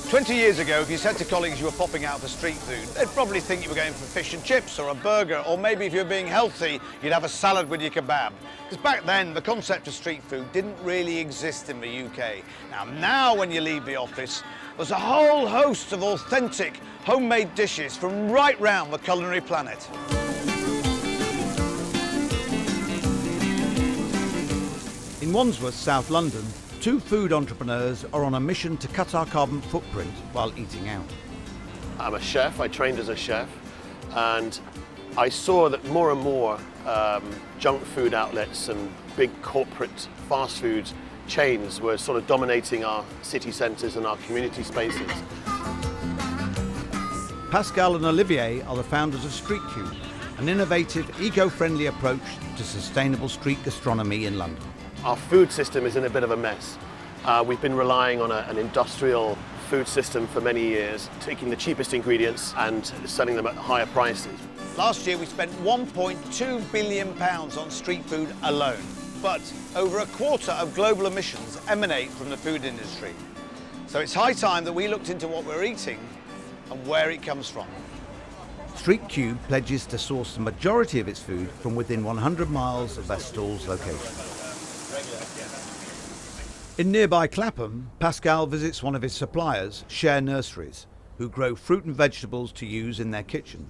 20 years ago, if you said to colleagues you were popping out for street food, they'd probably think you were going for fish and chips or a burger, or maybe if you were being healthy, you'd have a salad with your kebab. Because back then, the concept of street food didn't really exist in the UK. Now when you leave the office, there's a whole host of authentic, homemade dishes from right round the culinary planet. In Wandsworth, South London, two food entrepreneurs are on a mission to cut our carbon footprint while eating out. I'm a chef, I trained as a chef, and I saw that more and more junk food outlets and big corporate fast food chains were sort of dominating our city centres and our community spaces. Pascal and Olivier are the founders of Street Cube, an innovative, eco-friendly approach to sustainable street gastronomy in London. Our food system is in a bit of a mess. We've been relying on an industrial food system for many years, taking the cheapest ingredients and selling them at higher prices. Last year we spent £1.2 billion on street food alone, but over a quarter of global emissions emanate from the food industry. So it's high time that we looked into what we're eating and where it comes from. Street Cube pledges to source the majority of its food from within 100 miles of their stall's location. In nearby Clapham, Pascal visits one of his suppliers, Gerrard Nurseries, who grow fruit and vegetables to use in their kitchen.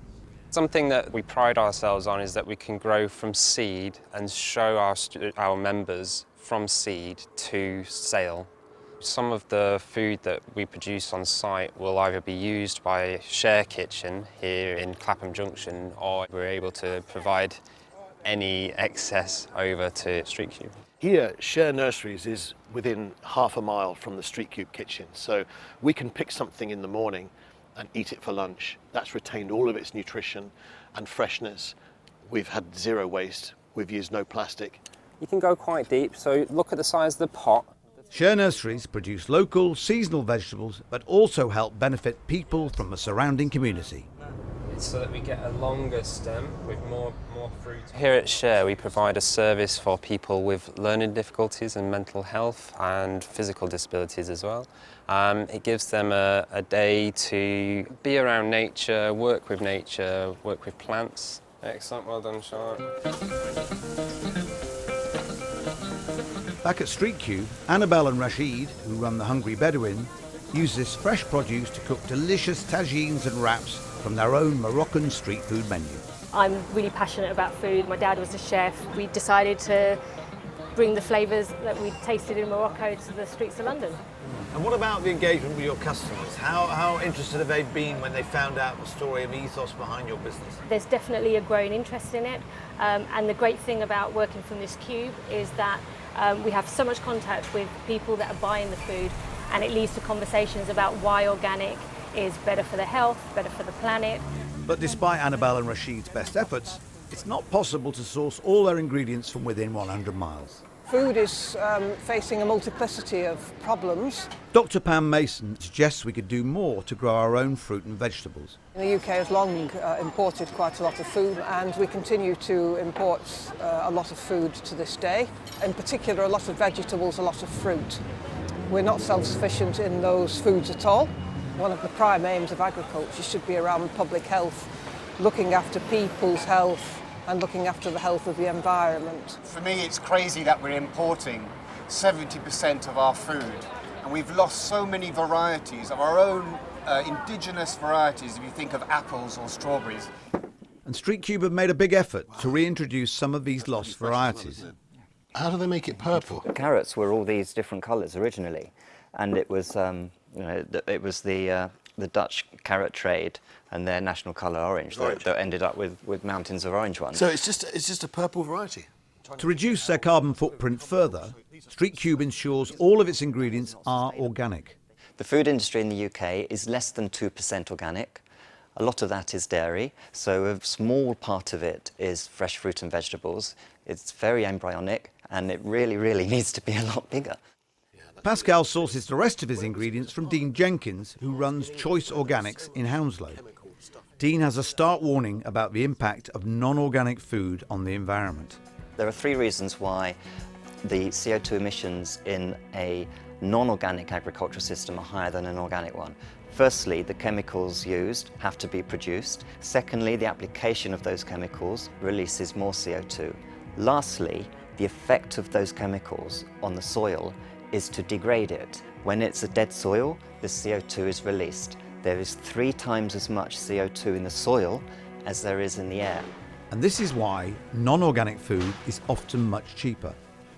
Something that we pride ourselves on is that we can grow from seed and show our members from seed to sale. Some of the food that we produce on site will either be used by Share Kitchen here in Clapham Junction, or we're able to provide any excess over to Street Cube. Here, Share Nurseries is within half a mile from the Street Cube kitchen, so we can pick something in the morning and eat it for lunch. That's retained all of its nutrition and freshness. We've had zero waste, we've used no plastic. You can go quite deep, so look at the size of the pot. Share Nurseries produce local, seasonal vegetables, but also help benefit people from the surrounding community. It's so that we get a longer stem with more fruit. Here at Share, we provide a service for people with learning difficulties and mental health and physical disabilities as well. It gives them a day to be around nature, work with plants. Excellent, well done, Sean. Back at Street Cube, Annabelle and Rashid, who run the Hungry Bedouin, use this fresh produce to cook delicious tagines and wraps from their own Moroccan street food menu. I'm really passionate about food. My dad was a chef. We decided to bring the flavours that we tasted in Morocco to the streets of London. And what about the engagement with your customers? How interested have they been when they found out the story and the ethos behind your business? There's definitely a growing interest in it. And the great thing about working from this cube is that we have so much contact with people that are buying the food, and it leads to conversations about why organic is better for the health, better for the planet. But despite Annabelle and Rashid's best efforts, it's not possible to source all their ingredients from within 100 miles. Food is facing a multiplicity of problems. Dr. Pam Mason suggests we could do more to grow our own fruit and vegetables. The UK has long imported quite a lot of food, and we continue to import a lot of food to this day. In particular, a lot of vegetables, a lot of fruit. We're not self-sufficient in those foods at all. One of the prime aims of agriculture should be around public health, looking after people's health and looking after the health of the environment. For me, it's crazy that we're importing 70% of our food, and we've lost so many varieties of our own indigenous varieties, if you think of apples or strawberries. And Street Cube have made a big effort to reintroduce some of these lost varieties. How do they make it purple? The carrots were all these different colours originally, and it was it was the Dutch carrot trade and their national colour orange that ended up with mountains of orange ones. So it's just a purple variety. To reduce their carbon footprint further, Street Cube ensures all of its ingredients are organic. The food industry in the UK is less than 2% organic. A lot of that is dairy, so a small part of it is fresh fruit and vegetables. It's very embryonic, and it really, really needs to be a lot bigger. Pascal sources the rest of his ingredients from Dean Jenkins, who runs Choice Organics in Hounslow. Dean has a stark warning about the impact of non-organic food on the environment. There are 3 reasons why the CO2 emissions in a non-organic agricultural system are higher than an organic one. Firstly, the chemicals used have to be produced. Secondly, the application of those chemicals releases more CO2. Lastly, the effect of those chemicals on the soil is to degrade it. When it's a dead soil, the CO2 is released. There is 3 times as much CO2 in the soil as there is in the air. And this is why non-organic food is often much cheaper.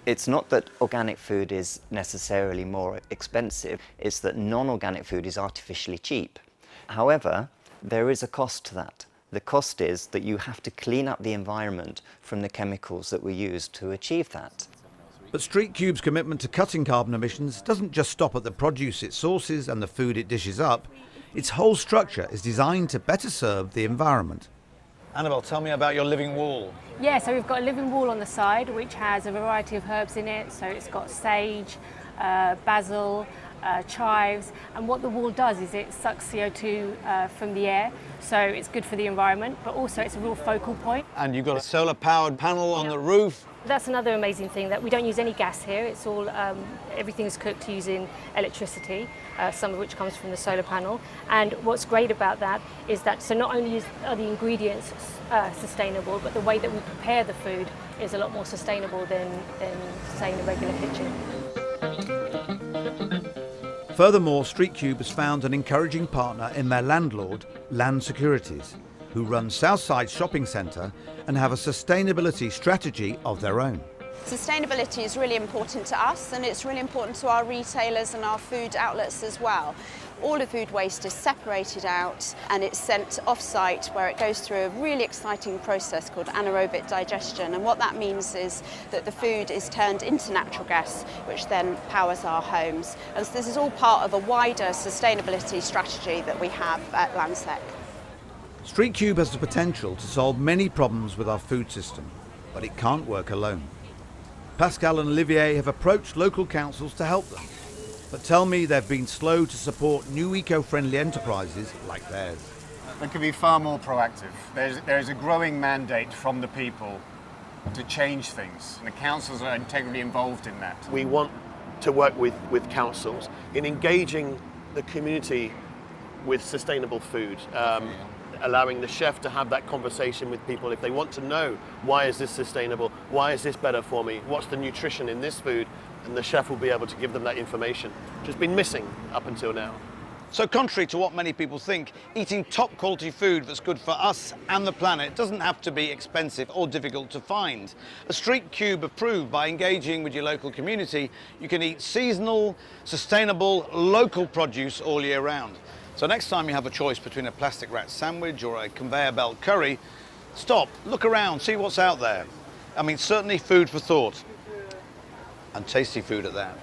It's not that organic food is necessarily more expensive, it's that non-organic food is artificially cheap. However, there is a cost to that. The cost is that you have to clean up the environment from the chemicals that we use to achieve that. But Street Cube's commitment to cutting carbon emissions doesn't just stop at the produce it sources and the food it dishes up. Its whole structure is designed to better serve the environment. Annabelle, tell me about your living wall. Yeah, so we've got a living wall on the side which has a variety of herbs in it. So it's got sage, basil, chives, and what the wall does is it sucks CO2 from the air, so it's good for the environment, but also it's a real focal point. And you've got a solar powered panel on the roof. That's another amazing thing, that we don't use any gas here. It's all, everything's cooked using electricity, some of which comes from the solar panel. And what's great about that is that, so not only are the ingredients sustainable, but the way that we prepare the food is a lot more sustainable than say, in a regular kitchen. Furthermore, Street Cube has found an encouraging partner in their landlord, Land Securities, who run Southside Shopping Centre and have a sustainability strategy of their own. Sustainability is really important to us, and it's really important to our retailers and our food outlets as well. All the food waste is separated out and it's sent off-site, where it goes through a really exciting process called anaerobic digestion. And what that means is that the food is turned into natural gas, which then powers our homes. And so this is all part of a wider sustainability strategy that we have at Landsec. Street Cube has the potential to solve many problems with our food system, but it can't work alone. Pascal and Olivier have approached local councils to help them, but tell me they've been slow to support new eco-friendly enterprises like theirs. They could be far more proactive. There's a growing mandate from the people to change things, and the councils are integrally involved in that. We want to work with councils in engaging the community with sustainable food, allowing the chef to have that conversation with people if they want to know, why is this sustainable, why is this better for me, what's the nutrition in this food, and the chef will be able to give them that information, which has been missing up until now. So contrary to what many people think, eating top quality food that's good for us and the planet doesn't have to be expensive or difficult to find. A Street Cube approved, by engaging with your local community, you can eat seasonal, sustainable, local produce all year round. So next time you have a choice between a plastic wrap sandwich or a conveyor belt curry, stop, look around, see what's out there. I mean, certainly food for thought. And tasty food at that.